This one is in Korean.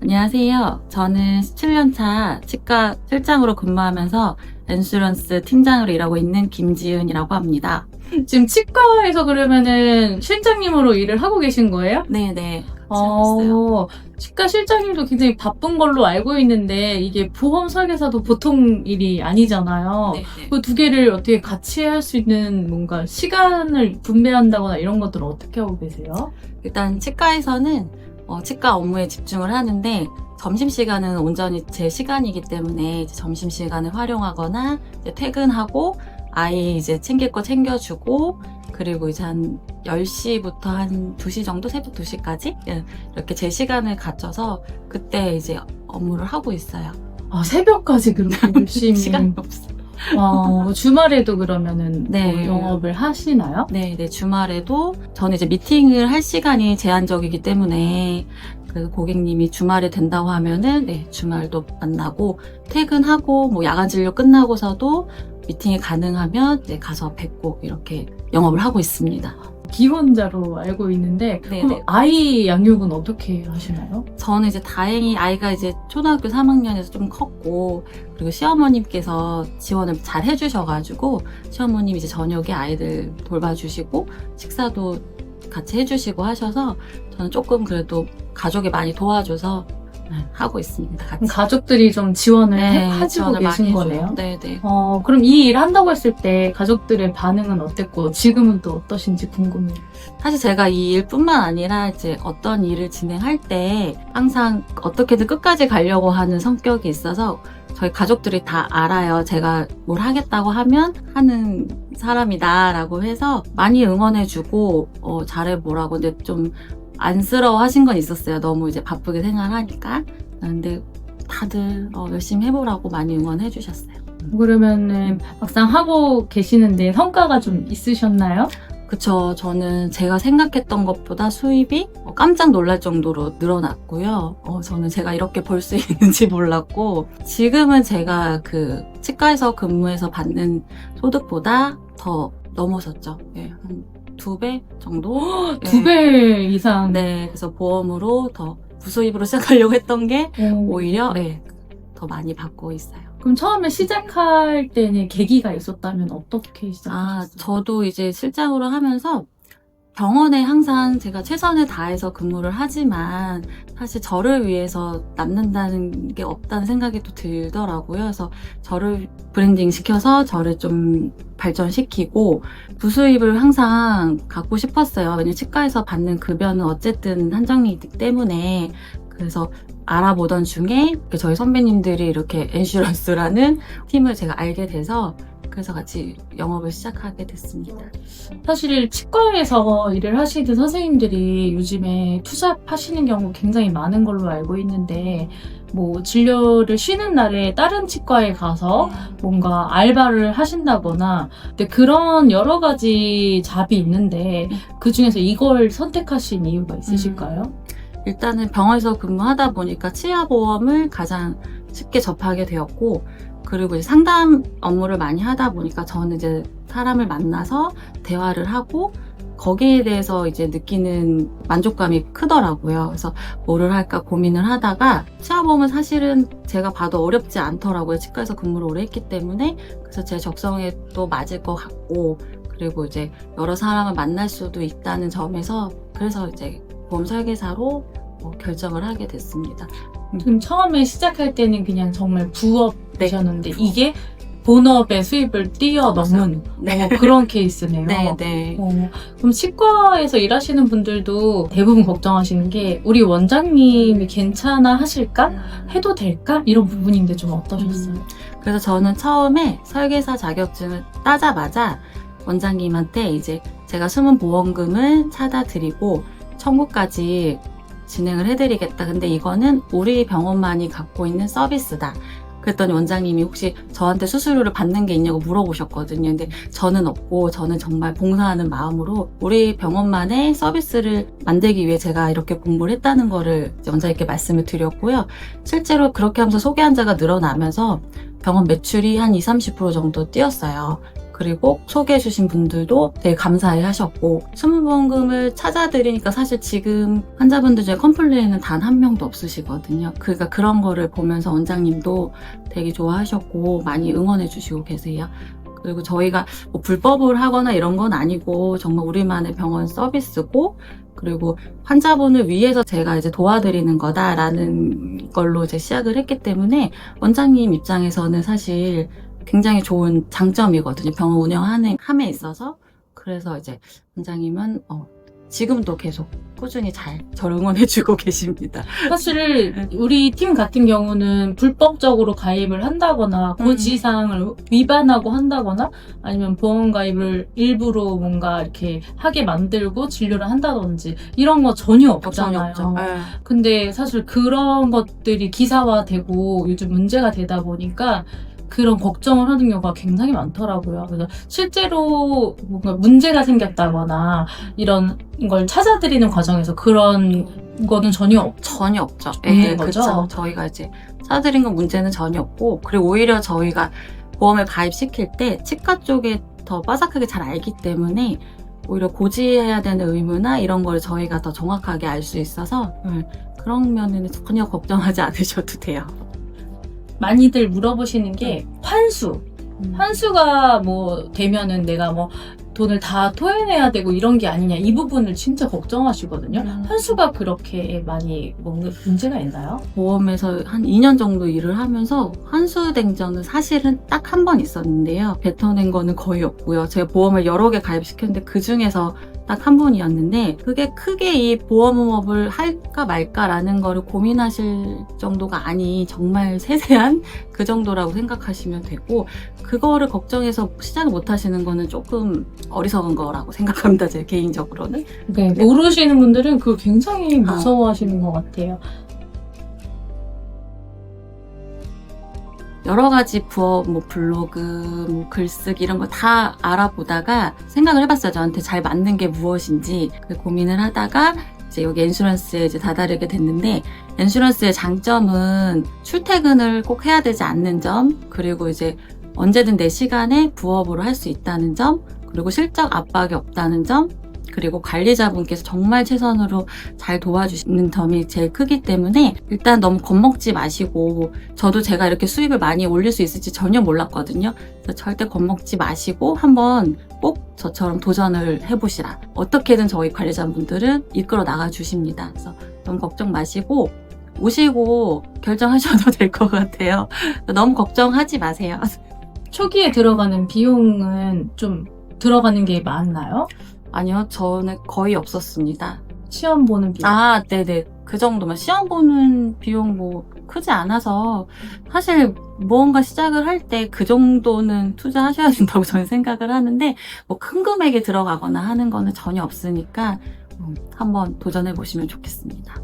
안녕하세요. 저는 17년차 치과 실장으로 근무하면서 엔슈런스 팀장으로 일하고 있는 김지은이라고 합니다. 지금 치과에서 그러면은 실장님으로 일을 하고 계신 거예요? 네네. 같이 하고 있어요. 치과 실장님도 굉장히 바쁜 걸로 알고 있는데 이게 보험 설계사도 보통 일이 아니잖아요. 네네. 그 두 개를 어떻게 같이 할 수 있는 뭔가 시간을 분배한다거나 이런 것들은 어떻게 하고 계세요? 일단 치과에서는 치과 업무에 집중을 하는데 점심시간은 온전히 제 시간이기 때문에 이제 점심시간을 활용하거나 이제 퇴근하고 아이 이제 챙길 거 챙겨주고 그리고 이제 한 10시부터 한 2시 정도, 새벽 2시까지 이렇게 제 시간을 갖춰서 그때 이제 업무를 하고 있어요. 새벽까지 그렇게 열심히. 시간이 없어요. 주말에도 그러면은 네. 뭐 영업을 하시나요? 네, 주말에도 저는 이제 미팅을 할 시간이 제한적이기 때문에 그 고객님이 주말에 된다고 하면은 주말도 만나고 퇴근하고 뭐 야간 진료 끝나고서도 미팅이 가능하면 가서 뵙고 이렇게 영업을 하고 있습니다. 기혼자로 알고 있는데 그럼 네네. 아이 양육은 어떻게 하시나요? 저는 이제 다행히 아이가 이제 초등학교 3학년에서 좀 컸고 그리고 시어머님께서 지원을 잘 해주셔가지고 시어머님이 이제 저녁에 아이들 돌봐주시고 식사도 같이 해주시고 하셔서 저는 조금 그래도 가족이 많이 도와줘서 하고 있습니다. 같이. 그럼 가족들이 좀 지원을 해주고 지원을 계신 많이 거네요? 해줘요. 네네. 그럼 이 일 한다고 했을 때 가족들의 반응은 어땠고 지금은 또 어떠신지 궁금해요. 사실 제가 이 일뿐만 아니라 이제 어떤 일을 진행할 때 항상 어떻게든 끝까지 가려고 하는 성격이 있어서 저희 가족들이 다 알아요. 제가 뭘 하겠다고 하면 하는 사람이다라고 해서 많이 응원해주고 잘해보라고. 근데 좀 안쓰러워 하신 건 있었어요. 너무 이제 바쁘게 생활하니까. 근데 다들 열심히 해보라고 많이 응원해 주셨어요. 그러면은 막상 하고 계시는데 성과가 좀 있으셨나요? 그쵸. 저는 제가 생각했던 것보다 수입이 깜짝 놀랄 정도로 늘어났고요. 저는 제가 이렇게 벌 수 있는지 몰랐고, 지금은 제가 그 치과에서 근무해서 받는 소득보다 더 넘어섰죠. 한 2배 정도? 2배 이상. 네, 그래서 보험으로 더 부수입으로 시작하려고 했던 게 오히려 더 많이 받고 있어요. 그럼 처음에 시작할 때는 계기가 있었다면 어떻게 시작하셨어요? 저도 이제 실장으로 하면서 병원에 항상 제가 최선을 다해서 근무를 하지만 사실 저를 위해서 남는다는 게 없다는 생각이 또 들더라고요. 그래서 저를 브랜딩 시켜서 저를 좀 발전시키고 부수입을 항상 갖고 싶었어요. 왜냐면 치과에서 받는 급여는 어쨌든 한정이기 때문에. 그래서 알아보던 중에 저희 선배님들이 이렇게 엔슈런스라는 팀을 제가 알게 돼서 그래서 같이 영업을 시작하게 됐습니다. 사실 치과에서 일을 하시는 선생님들이 요즘에 투잡하시는 경우 굉장히 많은 걸로 알고 있는데 뭐 진료를 쉬는 날에 다른 치과에 가서 뭔가 알바를 하신다거나 근데 그런 여러 가지 잡이 있는데 그 중에서 이걸 선택하신 이유가 있으실까요? 일단은 병원에서 근무하다 보니까 치아보험을 가장 쉽게 접하게 되었고 그리고 이제 상담 업무를 많이 하다 보니까 저는 이제 사람을 만나서 대화를 하고 거기에 대해서 이제 느끼는 만족감이 크더라고요. 그래서 뭐를 할까 고민을 하다가 치아보험은 사실은 제가 봐도 어렵지 않더라고요. 치과에서 근무를 오래 했기 때문에. 그래서 제 적성에 또 맞을 것 같고 그리고 이제 여러 사람을 만날 수도 있다는 점에서 그래서 이제 보험 설계사로 결정을 하게 됐습니다. 그럼 처음에 시작할 때는 그냥 정말 부업이셨는데 부업. 이게 본업의 수입을 뛰어넘은 그런 케이스네요. 네. 그럼 치과에서 일하시는 분들도 대부분 걱정하시는 게 우리 원장님이 괜찮아 하실까? 해도 될까? 이런 부분인데 좀 어떠셨어요? 그래서 저는 처음에 설계사 자격증을 따자마자 원장님한테 이제 제가 숨은 보험금을 사다 드리고 청구까지 진행을 해드리겠다. 근데 이거는 우리 병원만이 갖고 있는 서비스다. 그랬더니 원장님이 혹시 저한테 수수료를 받는 게 있냐고 물어보셨거든요. 근데 저는 없고 저는 정말 봉사하는 마음으로 우리 병원만의 서비스를 만들기 위해 제가 이렇게 공부를 했다는 거를 원장님께 말씀을 드렸고요. 실제로 그렇게 하면서 소개 환자가 늘어나면서 병원 매출이 한 20-30% 정도 뛰었어요. 그리고 소개해주신 분들도 되게 감사해 하셨고, 수문보험금을 찾아드리니까 사실 지금 환자분들 중에 컴플레인은 단 한 명도 없으시거든요. 그러니까 그런 거를 보면서 원장님도 되게 좋아하셨고 많이 응원해 주시고 계세요. 그리고 저희가 뭐 불법을 하거나 이런 건 아니고 정말 우리만의 병원 서비스고, 그리고 환자분을 위해서 제가 이제 도와드리는 거다라는 걸로 이제 시작을 했기 때문에 원장님 입장에서는 사실 굉장히 좋은 장점이거든요. 병원 운영하는 함에 있어서. 그래서 이제 원장님은 지금도 계속 꾸준히 잘 저를 응원해주고 계십니다. 사실 우리 팀 같은 경우는 불법적으로 가입을 한다거나 고지사항을 위반하고 한다거나 아니면 보험 가입을 일부러 뭔가 이렇게 하게 만들고 진료를 한다든지 이런 거 전혀 없잖아요. 근데 사실 그런 것들이 기사화되고 요즘 문제가 되다 보니까 그런 걱정을 하는 경우가 굉장히 많더라고요. 그래서 실제로 뭔가 문제가 생겼다거나 이런 걸 찾아드리는 과정에서 그런 거는 전혀 없죠. 없는 거죠? 그쵸. 저희가 이제 찾아드린 건 문제는 전혀 없고, 그리고 오히려 저희가 보험을 가입시킬 때 치과 쪽에 더 빠삭하게 잘 알기 때문에 오히려 고지해야 되는 의무나 이런 걸 저희가 더 정확하게 알 수 있어서 그런 면에는 전혀 걱정하지 않으셔도 돼요. 많이들 물어보시는 게 환수. 환수가 뭐 되면은 내가 뭐 돈을 다 토해내야 되고 이런 게 아니냐, 이 부분을 진짜 걱정하시거든요. 환수가 그렇게 많이 문제가 있나요? 보험에서 한 2년 정도 일을 하면서 환수된 적은 사실은 딱 한 번 있었는데요. 뱉어낸 거는 거의 없고요. 제가 보험을 여러 개 가입시켰는데 그 중에서 딱 한 번이었는데, 그게 크게 이 보험업을 할까 말까라는 거를 고민하실 정도가 아닌 정말 세세한 그 정도라고 생각하시면 되고, 그거를 걱정해서 시작을 못 하시는 거는 조금 어리석은 거라고 생각합니다. 제 개인적으로는. 네, 모르시는 분들은 그걸 굉장히 무서워하시는 것 같아요. 여러 가지 부업, 뭐 블로그, 뭐 글쓰기 이런 거 다 알아보다가 생각을 해봤어요. 저한테 잘 맞는 게 무엇인지 고민을 하다가 이제 여기 엔슈런스에 이제 다다르게 됐는데, 엔슈런스의 장점은 출퇴근을 꼭 해야 되지 않는 점, 그리고 이제 언제든 내 시간에 부업으로 할 수 있다는 점, 그리고 실적 압박이 없다는 점, 그리고 관리자분께서 정말 최선으로 잘 도와주시는 점이 제일 크기 때문에 일단 너무 겁먹지 마시고, 저도 제가 이렇게 수입을 많이 올릴 수 있을지 전혀 몰랐거든요. 그래서 절대 겁먹지 마시고 한번 꼭 저처럼 도전을 해보시라. 어떻게든 저희 관리자분들은 이끌어 나가주십니다. 그래서 너무 걱정 마시고 오시고 결정하셔도 될 것 같아요. 너무 걱정하지 마세요. 초기에 들어가는 비용은 좀 들어가는 게 많나요? 아니요, 저는 거의 없었습니다. 시험 보는 비용. 네네. 그 정도만. 시험 보는 비용 뭐 크지 않아서 사실 무언가 시작을 할 때 그 정도는 투자하셔야 된다고 저는 생각을 하는데, 뭐 큰 금액이 들어가거나 하는 거는 전혀 없으니까 한번 도전해 보시면 좋겠습니다.